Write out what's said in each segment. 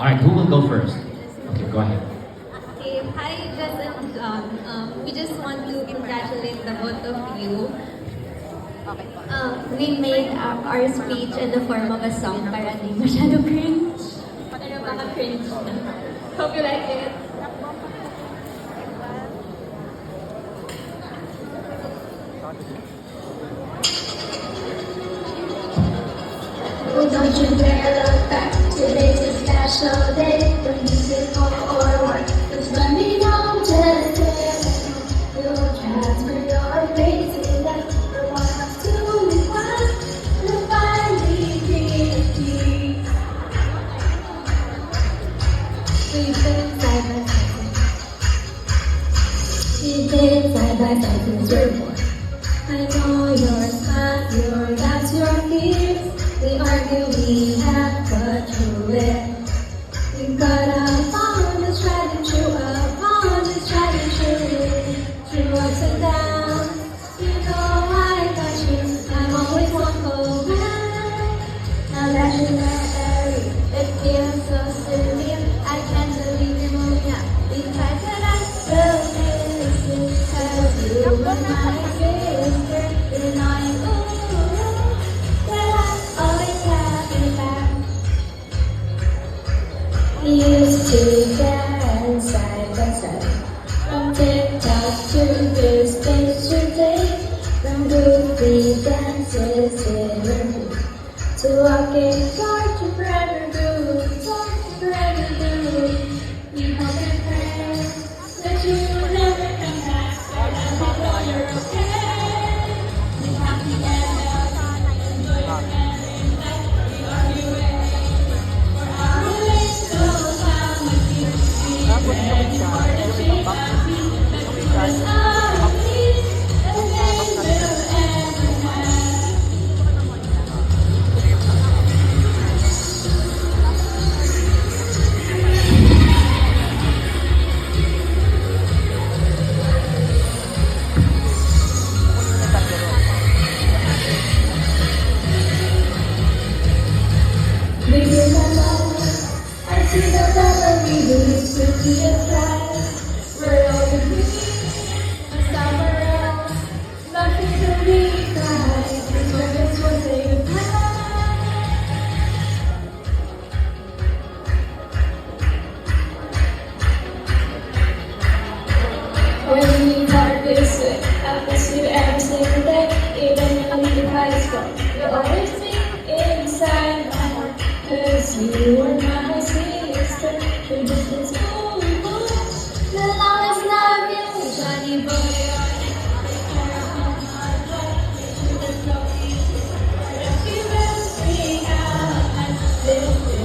All right, who will go first? Okay, go ahead. Okay, hi Jess and John. We just want to congratulate the both of you. We made up our speech in the form of a song para di masyado cringe. Pero baka cringe na. Hope you like it. Oh, don't you dare look back. Today's a special day. When you sit home or work, just let me know. Just say you'll transfer your face in that the one of two is one. You'll finally be peace. We've been side by side. We've been side by side since we're born. I know you're sad, your doubts, your fears. We argue, we have, but through it. We got up on this tried and true, up on this tried and true. Through ups and downs, you know I got you. I'm always one around. Now that you're married, it feels so surreal. I can't believe you're moving out. Besides that, I still miss you. 'Cause you were my sister, you're annoying, ooh. But I always have your back. We used to dance side by side. From TikTok to this stage to day. From goofy dances in your mood. To walking hard to forever do. Talk to forever do. We hope and pray that you will never come back. But I know you're okay. We have together. Enjoy your family life. We are your way. For our relationship, how much you see. Ready for the dream that we was our peace. And they will ever have. This is our love. I see the love we used to be a flag. We're all the and somewhere else. Nothing to be cried. These moments will say goodbye. When we part this way, I miss you every single day. Even when I leave high school, you always be inside my heart. 'Cause you were my sister, your distance moving much. Will always love you, Johnny boy. Take care of my heart, you just so easy. If you will bring out my sister,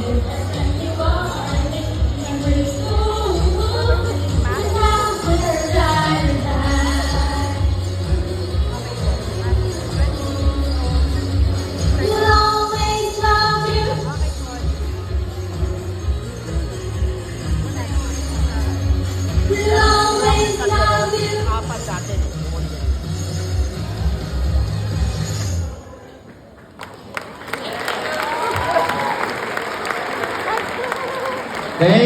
and you are me, memories move. Now we're ride or die. We'll always love you. We'll always love you. Thank